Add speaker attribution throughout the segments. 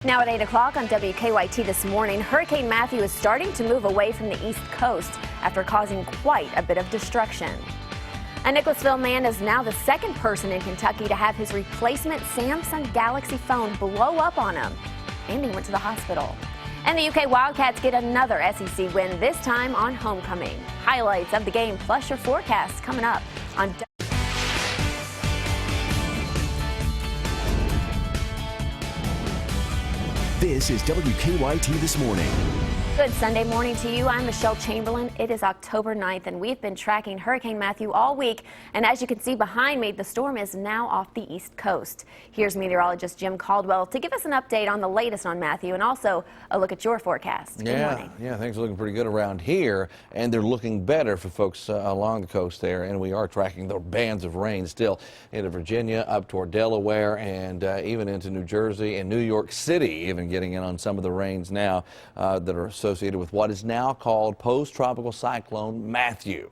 Speaker 1: Now at 8 o'clock on WKYT this morning, Hurricane Matthew is starting to move away from the East Coast after causing quite a bit of destruction. A Nicholasville man is now the second person in Kentucky to have his replacement Samsung Galaxy phone blow up on him, and he went to the hospital. And the UK Wildcats get another SEC win, this time on homecoming. Highlights of the game plus your forecast coming up on
Speaker 2: This is WKYT This Morning.
Speaker 1: Good Sunday morning to you. I'm Michelle Chamberlain. It is October 9th, and we've been tracking Hurricane Matthew all week. And as you can see behind me, the storm is now off the East Coast. Here's meteorologist Jim Caldwell to give us an update on the latest on Matthew and also a look at your forecast. Good morning.
Speaker 3: Yeah, things are looking pretty good around here, and they're looking better for folks along the coast there. And we are tracking the bands of rain still into Virginia, up toward Delaware, and even into New Jersey and New York City, even getting in on some of the rains now that are associated with what is now called post-tropical cyclone Matthew.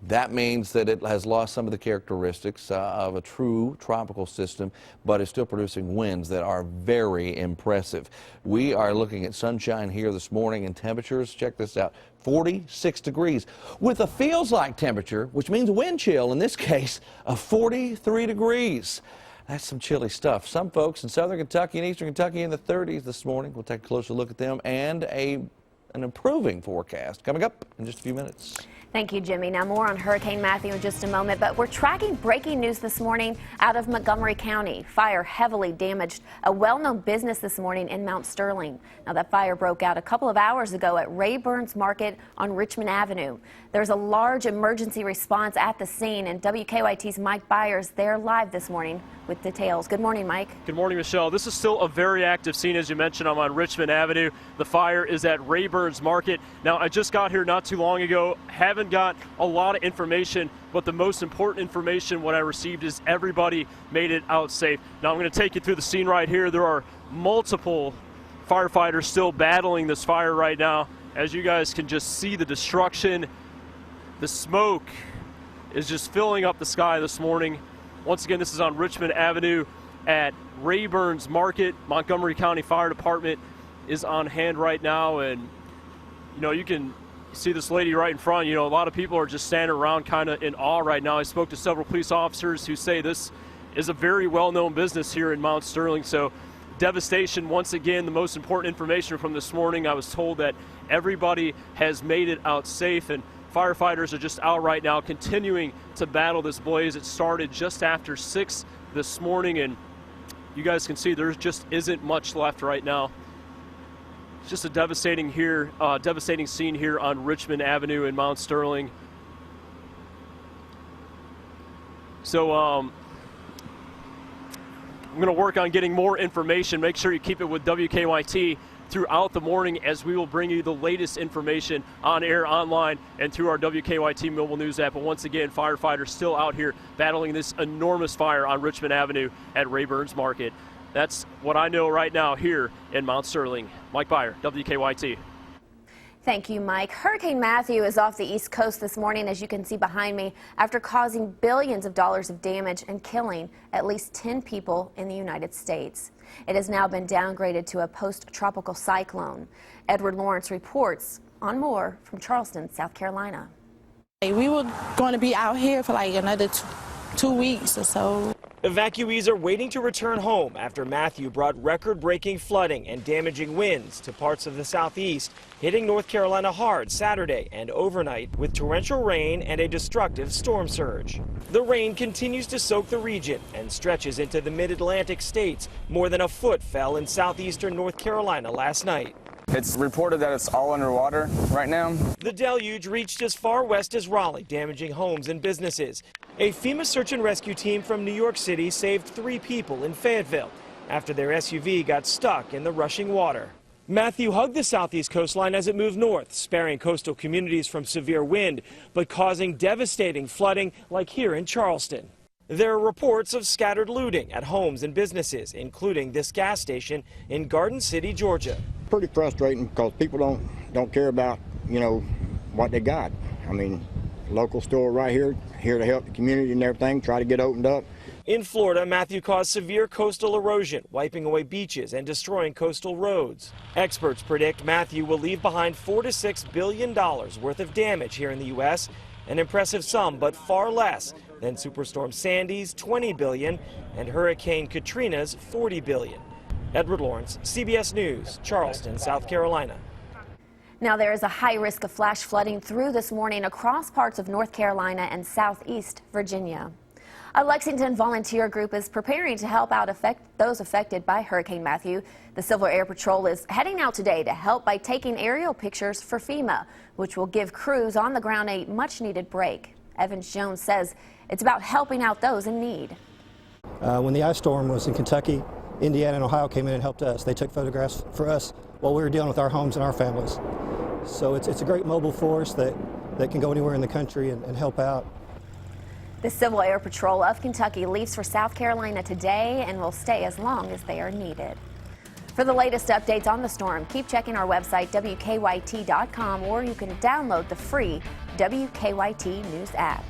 Speaker 3: That means that it has lost some of the characteristics of a true tropical system, but is still producing winds that are very impressive. We are looking at sunshine here this morning, and temperatures, check this out, 46 degrees with a feels like temperature, which means wind chill in this case, of 43 degrees. That's some chilly stuff. Some folks in southern Kentucky and eastern Kentucky in the 30s this morning. We'll take a closer look at them and an improving forecast coming up in just a few minutes.
Speaker 1: Thank you, Jimmy. Now more on Hurricane Matthew in just a moment, but we're tracking breaking news this morning out of Montgomery County. Fire heavily damaged a well-known business this morning in Mount Sterling. Now that fire broke out a couple of hours ago at Rayburns Market on Richmond Avenue. There's a large emergency response at the scene, and WKYT's Mike Byers there live this morning with details. Good morning, Mike.
Speaker 4: Good morning, Michelle. This is still a very active scene, as you mentioned. I'm on Richmond Avenue. The fire is at Rayburns Market. Now, I just got here not too long ago. Haven't got a lot of information, but the most important information what I received is everybody made it out safe. Now, I'm going to take you through the scene right here. There are multiple firefighters still battling this fire right now. As you guys can just see the destruction, the smoke is just filling up the sky this morning. Once again, this is on Richmond Avenue at Rayburns Market. Montgomery County Fire Department is on hand right now, and you know, you can see this lady right in front. You know, a lot of people are just standing around kind of in awe right now. I spoke to several police officers who say this is a very well-known business here in Mount Sterling. So devastation, once again, the most important information from this morning. I was told that everybody has made it out safe, and firefighters are just out right now continuing to battle this blaze. It started just after 6 this morning, and you guys can see there just isn't much left right now. It's just a devastating scene here on Richmond Avenue in Mount Sterling. So I'm going to work on getting more information. Make sure you keep it with WKYT throughout the morning, as we will bring you the latest information on air, online, and through our WKYT mobile news app. But once again, firefighters still out here battling this enormous fire on Richmond Avenue at Rayburns Market. That's what I know right now here in Mount Sterling. Mike Byer, WKYT.
Speaker 1: Thank you, Mike. Hurricane Matthew is off the East Coast this morning, as you can see behind me, after causing billions of dollars of damage and killing at least 10 people in the United States. It has now been downgraded to a post-tropical cyclone. Edward Lawrence reports on more from Charleston, South Carolina.
Speaker 5: We were going to be out here for like another two weeks or so.
Speaker 6: Evacuees are waiting to return home after Matthew brought record-breaking flooding and damaging winds to parts of the southeast, hitting North Carolina hard Saturday and overnight with torrential rain and a destructive storm surge. The rain continues to soak the region and stretches into the mid-Atlantic states. More than a foot fell in southeastern North Carolina last night.
Speaker 7: It's reported that it's all underwater right now.
Speaker 6: The deluge reached as far west as Raleigh, damaging homes and businesses. A FEMA search and rescue team from New York City saved 3 people in Fayetteville after their SUV got stuck in the rushing water. Matthew hugged the southeast coastline as it moved north, sparing coastal communities from severe wind, but causing devastating flooding like here in Charleston. There are reports of scattered looting at homes and businesses, including this gas station in Garden City, Georgia.
Speaker 8: Pretty frustrating because people don't care about, you know, what they got. I mean, local store right here to help the community and everything, try to get opened up.
Speaker 6: In Florida, Matthew caused severe coastal erosion, wiping away beaches and destroying coastal roads. Experts predict Matthew will leave behind $4 to $6 billion worth of damage here in the U.S., an impressive sum, but far less than Superstorm Sandy's $20 billion and Hurricane Katrina's $40 billion. Edward Lawrence, CBS News, Charleston, South Carolina.
Speaker 1: Now, there is a high risk of flash flooding through this morning across parts of North Carolina and southeast Virginia. A Lexington volunteer group is preparing to help out those affected by Hurricane Matthew. The Civil Air Patrol is heading out today to help by taking aerial pictures for FEMA, which will give crews on the ground a much-needed break. Evans Jones says it's about helping out those in need.
Speaker 9: When the ice storm was in Kentucky, Indiana and Ohio came in and helped us. They took photographs for us while we were dealing with our homes and our families. So it's a great mobile force that can go anywhere in the country and help out.
Speaker 1: The Civil Air Patrol of Kentucky leaves for South Carolina today and will stay as long as they are needed. For the latest updates on the storm, keep checking our website, WKYT.com, or you can download the free WKYT News app.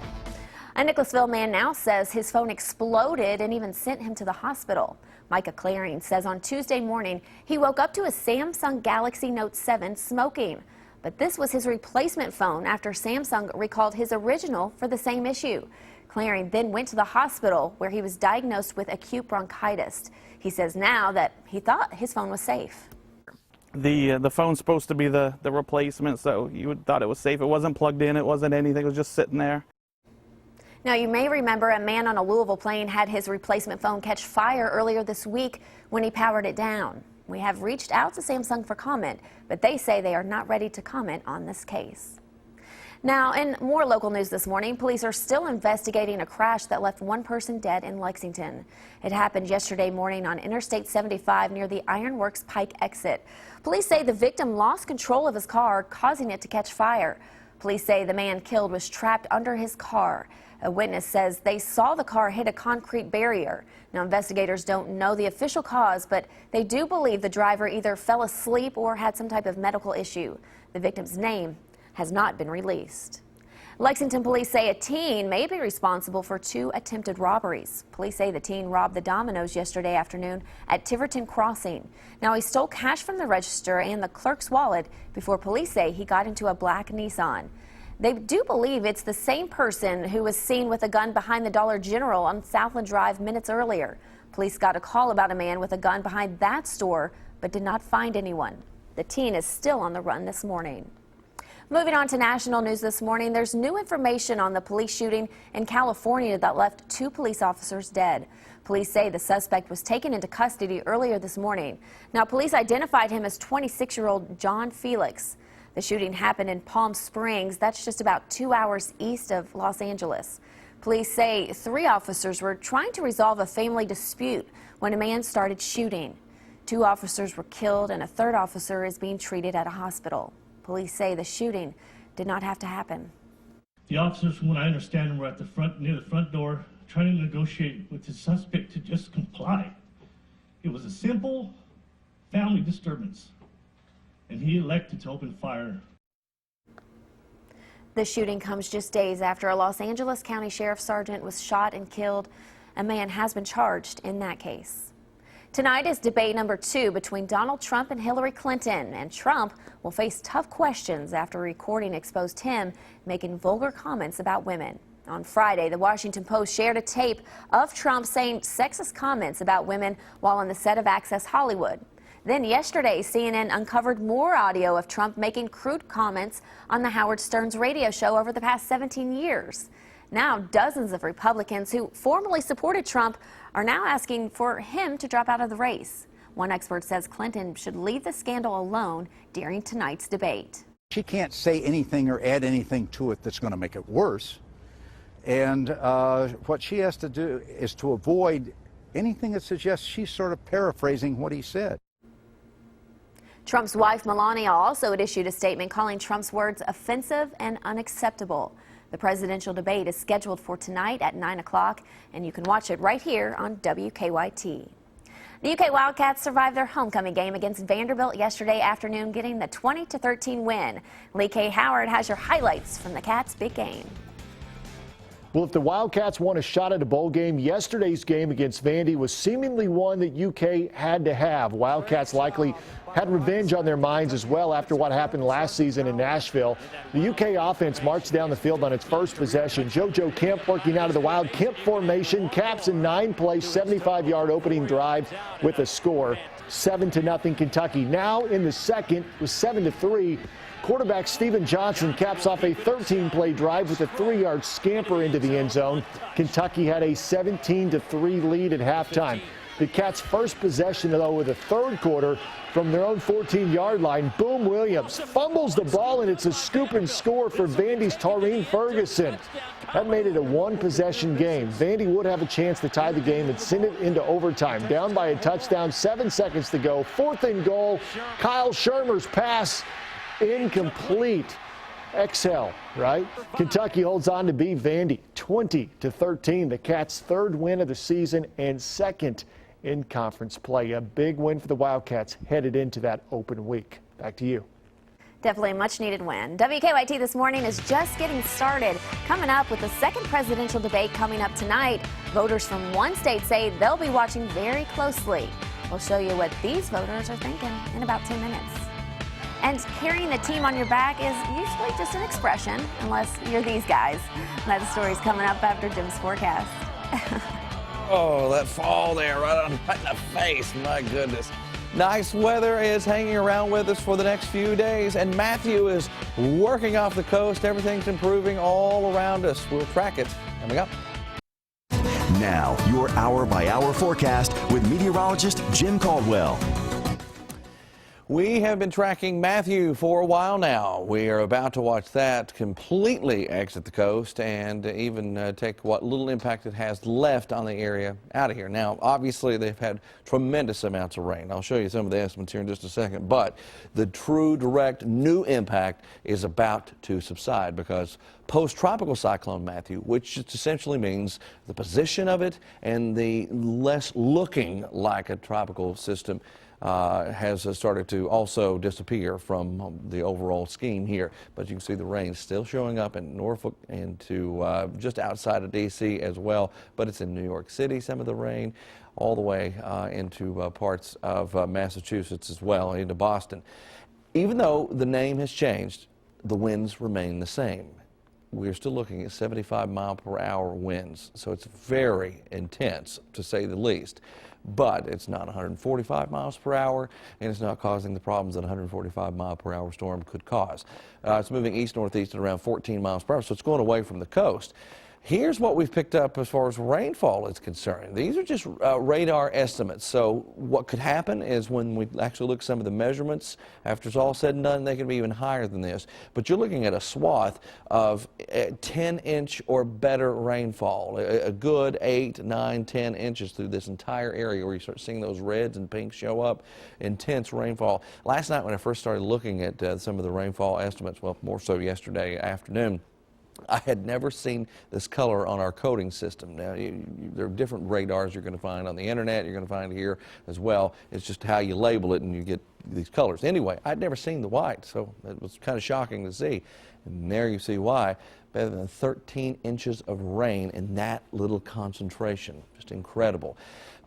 Speaker 1: A Nicholasville man now says his phone exploded and even sent him to the hospital. Micah Claring says on Tuesday morning he woke up to a Samsung Galaxy Note 7 smoking. But this was his replacement phone after Samsung recalled his original for the same issue. Claring then went to the hospital where he was diagnosed with acute bronchitis. He says now that he thought his phone was safe.
Speaker 10: The phone's supposed to be the replacement, so you would thought it was safe. It wasn't plugged in, it wasn't anything, it was just sitting there.
Speaker 1: Now, you may remember a man on a Louisville plane had his replacement phone catch fire earlier this week when he powered it down. We have reached out to Samsung for comment, but they say they are not ready to comment on this case. Now, in more local news this morning, police are still investigating a crash that left one person dead in Lexington. It happened yesterday morning on Interstate 75 near the Ironworks Pike exit. Police say the victim lost control of his car, causing it to catch fire. Police say the man killed was trapped under his car. A witness says they saw the car hit a concrete barrier. Now, investigators don't know the official cause, but they do believe the driver either fell asleep or had some type of medical issue. The victim's name has not been released. Lexington police say a teen may be responsible for 2 attempted robberies. Police say the teen robbed the Dominos yesterday afternoon at Tiverton Crossing. Now, he stole cash from the register and the clerk's wallet before police say he got into a black Nissan. They do believe it's the same person who was seen with a gun behind the Dollar General on Southland Drive minutes earlier. Police got a call about a man with a gun behind that store, but did not find anyone. The teen is still on the run this morning. Moving on to national news this morning, there's new information on the police shooting in California that left 2 police officers dead. Police say the suspect was taken into custody earlier this morning. Now, police identified him as 26-year-old John Felix. The shooting happened in Palm Springs. That's just about 2 hours east of Los Angeles. Police say 3 officers were trying to resolve a family dispute when a man started shooting. 2 officers were killed and a 3rd officer is being treated at a hospital. Police say the shooting did not have to happen.
Speaker 11: The officers, from what I understand, were at the front, near the front door, trying to negotiate with the suspect to just comply. It was a simple family disturbance, and he elected to open fire.
Speaker 1: The shooting comes just days after a Los Angeles County Sheriff's Sergeant was shot and killed. A man has been charged in that case. Tonight is debate number 2 between Donald Trump and Hillary Clinton, and Trump will face tough questions after a recording exposed him making vulgar comments about women. On Friday, the Washington Post shared a tape of Trump saying sexist comments about women while on the set of Access Hollywood. Then yesterday, CNN uncovered more audio of Trump making crude comments on the Howard Stern's radio show over the past 17 years. Now, dozens of Republicans who formerly supported Trump are now asking for him to drop out of the race. One expert says Clinton should leave the scandal alone during tonight's debate.
Speaker 12: She can't say anything or add anything to it that's going to make it worse. And what she has to do is to avoid anything that suggests she's sort of paraphrasing what he said.
Speaker 1: Trump's wife, Melania, also had issued a statement calling Trump's words offensive and unacceptable. The presidential debate is scheduled for tonight at 9 o'clock, and you can watch it right here on WKYT. The UK Wildcats survived their homecoming game against Vanderbilt yesterday afternoon, getting the 20-13 win. Lee K. Howard has your highlights from the Cats' big game.
Speaker 13: Well, if the Wildcats want a shot at a bowl game, yesterday's game against Vandy was seemingly one that UK had to have. Wildcats likely had revenge on their minds as well after what happened last season in Nashville. The UK offense marched down the field on its first possession. JoJo Kemp working out of the Wild Kemp formation, caps a 9-play, 75-yard opening drive with a score. 7-0 Kentucky. Now in the second with 7-3. Quarterback Steven Johnson caps off a 13-play drive with a 3-yard scamper into the end zone. Kentucky had a 17-3 lead at halftime. The Cats' first possession, though, of the third quarter from their own 14-yard line. Boom Williams fumbles the ball, and it's a scoop and score for Vandy's Taurine Ferguson. That made it a one-possession game. Vandy would have a chance to tie the game and send it into overtime. Down by a touchdown, 7 seconds to go. 4th and goal. Kyle Shermer's pass incomplete. Exhale, right? Kentucky holds on to beat Vandy 20-13. The Cats' third win of the season and second in conference play. A big win for the Wildcats headed into that open week. Back to you.
Speaker 1: Definitely a much-needed win. WKYT This Morning is just getting started. Coming up with the second presidential debate coming up tonight, voters from one state say they'll be watching very closely. We'll show you what these voters are thinking in about 10 minutes. And carrying the team on your back is usually just an expression, unless you're these guys. That story's coming up after Jim's forecast.
Speaker 3: Oh, that fall there right in the face, my goodness. Nice weather is hanging around with us for the next few days, and Matthew is working off the coast. Everything's improving all around us. We'll track it coming up.
Speaker 2: Now, your hour-by-hour forecast with meteorologist Jim Caldwell.
Speaker 3: We have been tracking Matthew for a while now. We are about to watch that completely exit the coast and even take what little impact it has left on the area out of here. Now, obviously, they've had tremendous amounts of rain. I'll show you some of the estimates here in just a second, but the true direct new impact is about to subside because post-tropical cyclone Matthew, which essentially means the position of it and the less looking like a tropical system, has started to also disappear from the overall scheme here. But you can see the rain still showing up in Norfolk and to just outside of D.C. as well. But it's in New York City, some of the rain, all the way into parts of Massachusetts as well, into Boston. Even though the name has changed, the winds remain the same. We're still looking at 75-mile-per-hour winds, so it's very intense, to say the least. But it's not 145 miles per hour, and it's not causing the problems that a 145-mile-per-hour storm could cause. It's moving east-northeast at around 14 miles per hour, so it's going away from the coast. Here's what we've picked up as far as rainfall is concerned. These are just radar estimates. So what could happen is when we actually look at some of the measurements, after it's all said and done, they can be even higher than this. But you're looking at a swath of 10-inch or better rainfall, a good 8, 9, 10 inches through this entire area where you start seeing those reds and pinks show up. Intense rainfall. Last night when I first started looking at some of the rainfall estimates, well, more so yesterday afternoon, I had never seen this color on our coding system. Now, there are different radars you're going to find on the internet, you're going to find here as well. It's just how you label it and you get these colors. Anyway, I'd never seen the white, so it was kind of shocking to see. And there you see why. Better than 13 inches of rain in that little concentration. Just incredible.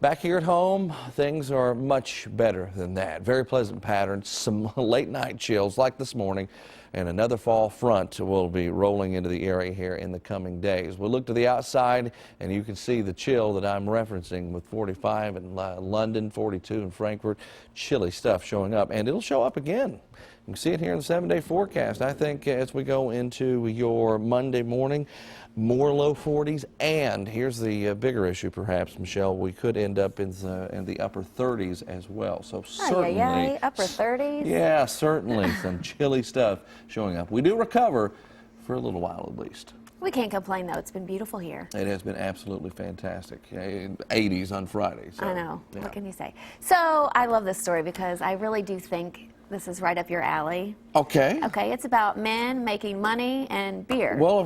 Speaker 3: Back here at home, things are much better than that. Very pleasant patterns, some late night chills like this morning, and another fall front will be rolling into the area here in the coming days. We'll look to the outside, and you can see the chill that I'm referencing with 45 in London, 42 in Frankfurt. Chilly stuff showing up, and it'll show up again. You can see it here in the 7-day forecast. I think as we go into your Monday morning, more low 40s, and here's the bigger issue perhaps, Michelle, we could end up in the upper 30s as well. So certainly,
Speaker 1: upper 30s?
Speaker 3: Yeah, certainly some chilly stuff showing up. We do recover for a little while at least.
Speaker 1: We can't complain, though. It's been beautiful here.
Speaker 3: It has been absolutely fantastic. 80s on Friday. So,
Speaker 1: I know.
Speaker 3: yeah.
Speaker 1: What can you say? So I love this story because I really do think this is right up your alley.
Speaker 3: Okay.
Speaker 1: Okay, it's about men making money and beer.
Speaker 3: Well,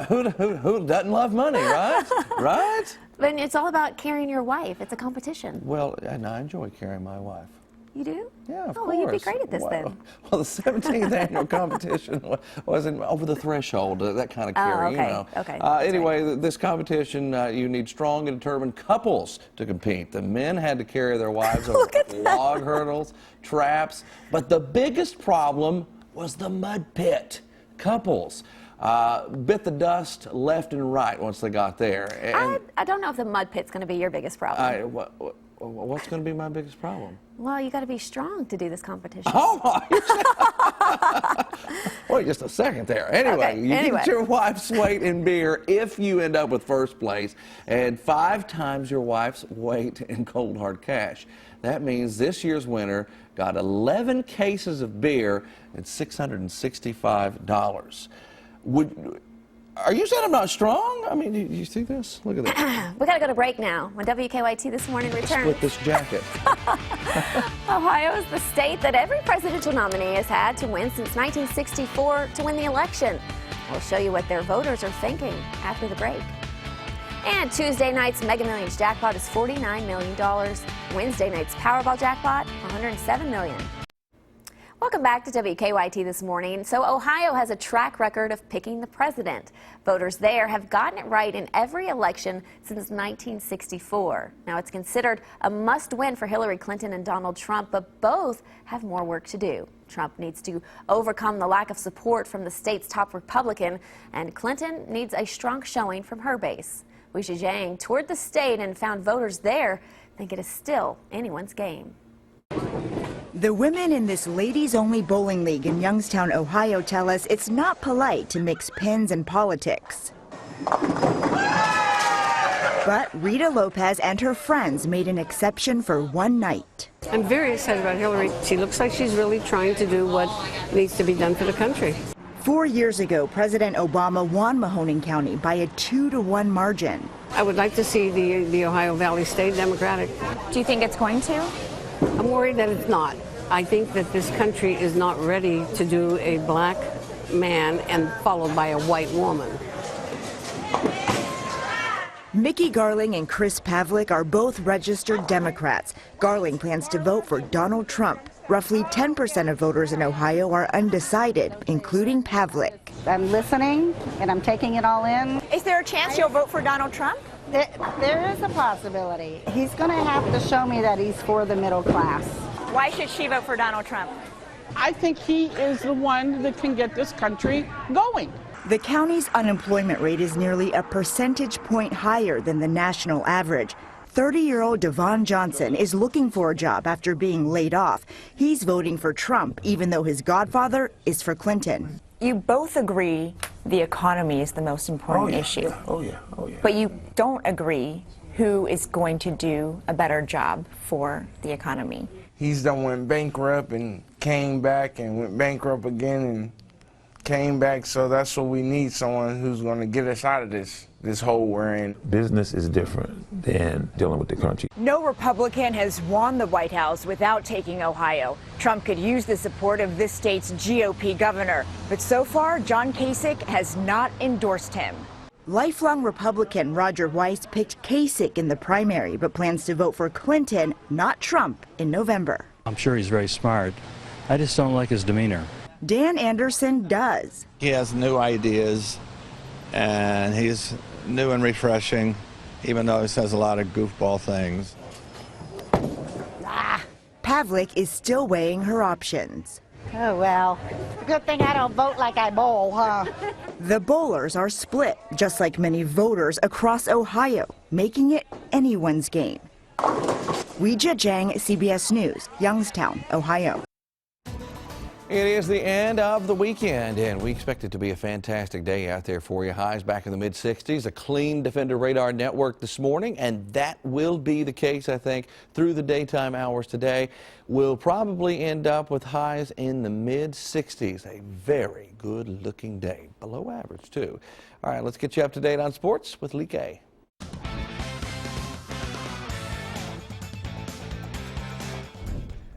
Speaker 3: who doesn't love money, right? Right?
Speaker 1: But it's all about carrying your wife. It's a competition.
Speaker 3: Well, and I enjoy carrying my wife.
Speaker 1: You do?
Speaker 3: Yeah, of
Speaker 1: oh,
Speaker 3: course.
Speaker 1: Well, you'd be great at this then.
Speaker 3: Well, the 17th annual competition wasn't over the threshold, that kind of carry,
Speaker 1: okay.
Speaker 3: you know.
Speaker 1: Okay.
Speaker 3: Anyway,
Speaker 1: right.
Speaker 3: This competition, you need strong and determined couples to compete. The men had to carry their wives over log hurdles, traps, but the biggest problem was the mud pit. Couples bit the dust left and right once they got there. And
Speaker 1: I don't know if the mud pit's going to be your biggest problem.
Speaker 3: What's going to be my biggest problem?
Speaker 1: Well, you got to be strong to do this competition.
Speaker 3: Oh my! Wait just a second there. Anyway, you get your wife's weight in beer if you end up with first place, and 5 times your wife's weight in cold hard cash. That means this year's winner got 11 cases of beer and $665. Are you saying I'm not strong? I mean, you see this? Look at this.
Speaker 1: We got to go to break now. When WKYT This Morning returns.
Speaker 3: Split this jacket.
Speaker 1: Ohio is the state that every presidential nominee has had to win since 1964 to win the election. We'll show you what their voters are thinking after the break. And Tuesday night's Mega Millions jackpot is $49 million. Wednesday night's Powerball jackpot, $107 million. Welcome back to WKYT This Morning. So Ohio has a track record of picking the president. Voters there have gotten it right in every election since 1964. Now it's considered a must-win for Hillary Clinton and Donald Trump, but both have more work to do. Trump needs to overcome the lack of support from the state's top Republican, and Clinton needs a strong showing from her base. Weisha Zhang toured the state and found voters there think it is still anyone's game.
Speaker 14: The women in this ladies-only bowling league in Youngstown, Ohio tell us it's not polite to mix pins and politics. But Rita Lopez and her friends made an exception for one night.
Speaker 15: I'm very excited about Hillary. She looks like she's really trying to do what needs to be done for the country.
Speaker 14: 4 years ago, President Obama won Mahoning County by a 2-to-1 margin.
Speaker 15: I would like to see the Ohio Valley stay Democratic.
Speaker 14: Do you think it's going to?
Speaker 15: I'm worried that it's not. I think that this country is not ready to do a black man and followed by a white woman.
Speaker 14: Mickey Garling and Chris Pavlik are both registered Democrats. Garling plans to vote for Donald Trump. Roughly 10% of voters in Ohio are undecided, including Pavlik.
Speaker 16: I'm listening and I'm taking it all in.
Speaker 14: Is there a chance you'll vote for Donald Trump?
Speaker 16: There is a possibility. He's going to have to show me that he's for the middle class.
Speaker 14: Why should she vote for Donald Trump?
Speaker 17: I think he is the one that can get this country going.
Speaker 14: The county's unemployment rate is nearly a percentage point higher than the national average. 30-year-old Devon Johnson is looking for a job after being laid off. He's voting for Trump, even though his godfather is for Clinton.
Speaker 18: You both agree the economy is the most important issue.
Speaker 19: Oh yeah.
Speaker 18: But you don't agree who is going to do a better job for the economy.
Speaker 19: He's done went bankrupt and came back and went bankrupt again and came back, so that's what we need, someone who's going to get us out of this hole we're in.
Speaker 20: Business is different than dealing with the country.
Speaker 18: No Republican has won the White House without taking Ohio. Trump could use the support of this state's GOP governor, but so far, John Kasich has not endorsed him.
Speaker 14: Lifelong Republican Roger Weiss picked Kasich in the primary, but plans to vote for Clinton, not Trump, in November.
Speaker 21: I'm sure he's very smart. I just don't like his demeanor.
Speaker 14: Dan Anderson does.
Speaker 22: He has new ideas, and he's new and refreshing, even though he says a lot of goofball things.
Speaker 14: Pavlik is still weighing her options.
Speaker 16: Oh, well, good thing I don't vote like I bowl, huh?
Speaker 14: The bowlers are split, just like many voters across Ohio, making it anyone's game. Weijia Zhang, CBS News, Youngstown, Ohio.
Speaker 3: It is the end of the weekend, and we expect it to be a fantastic day out there for you. Highs back in the mid-60s, a clean Defender radar network this morning, and that will be the case, I think, through the daytime hours today. We'll probably end up with highs in the mid-60s. A very good-looking day, below average, too. All right, let's get you up to date on sports with Lee Kay.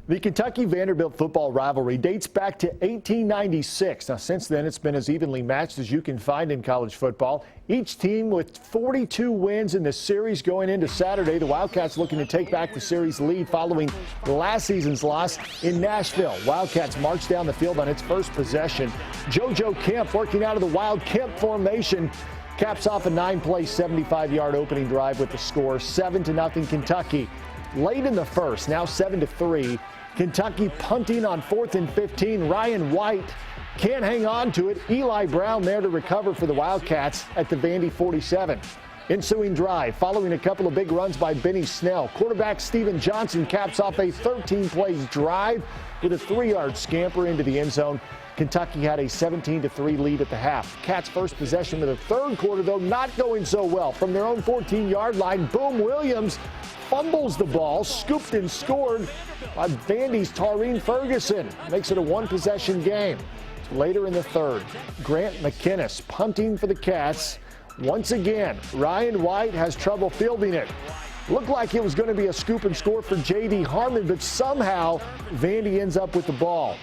Speaker 13: The Kentucky-Vanderbilt football rivalry dates back to 1896. Now, since then, it's been as evenly matched as you can find in college football. Each team with 42 wins in the series going into Saturday. The Wildcats looking to take back the series lead following last season's loss in Nashville. Wildcats march down the field on its first possession. JoJo Kemp working out of the Wild Kemp formation. Caps off a 9-play, 75-yard opening drive with the score 7-0 Kentucky. Late in the first, now 7-3. Kentucky punting on 4th and 15. Ryan White can't hang on to it. Eli Brown there to recover for the Wildcats at the Vandy 47. Ensuing drive, following a couple of big runs by Benny Snell. Quarterback Steven Johnson caps off a 13-play drive with a 3-yard scamper into the end zone. Kentucky had a 17-3 lead at the half. Cats' first possession of the third quarter, though, not going so well. From their own 14-yard line, Boom Williams fumbles the ball, scooped and scored by Vandy's Taurine Ferguson. Makes it a one-possession game. Later in the third, Grant McInnes punting for the Cats. Once again, Ryan White has trouble fielding it. Looked like it was going to be a scoop and score for J.D. Harmon, but somehow Vandy ends up with the ball.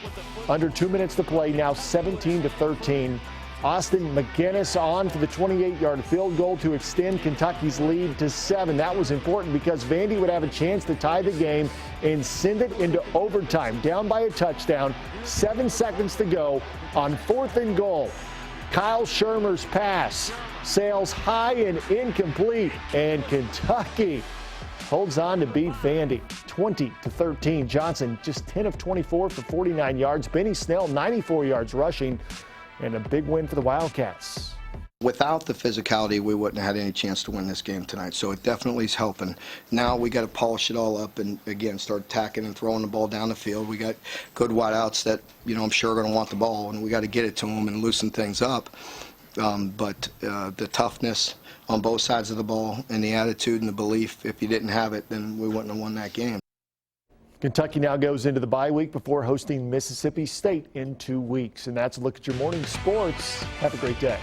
Speaker 13: Under 2 minutes to play, now 17-13. Austin McGinnis on for the 28-yard field goal to extend Kentucky's lead to 7. That was important because Vandy would have a chance to tie the game and send it into overtime. Down by a touchdown, 7 seconds to go on 4th and goal. Kyle Shermer's pass sails high and incomplete, and Kentucky holds on to beat Vandy 20-13. Johnson just 10 of 24 for 49 yards. Benny Snell 94 yards rushing, and a big win for the Wildcats.
Speaker 4: Without the physicality, we wouldn't have had any chance to win this game tonight, so it definitely is helping. Now we got to polish it all up and, again, start attacking and throwing the ball down the field. We got good wideouts that, I'm sure are going to want the ball, and we got to get it to them and loosen things up. But the toughness on both sides of the ball and the attitude and the belief, if you didn't have it, then we wouldn't have won that game.
Speaker 13: Kentucky now goes into the bye week before hosting Mississippi State in 2 weeks. And that's a look at your morning sports. Have a great day.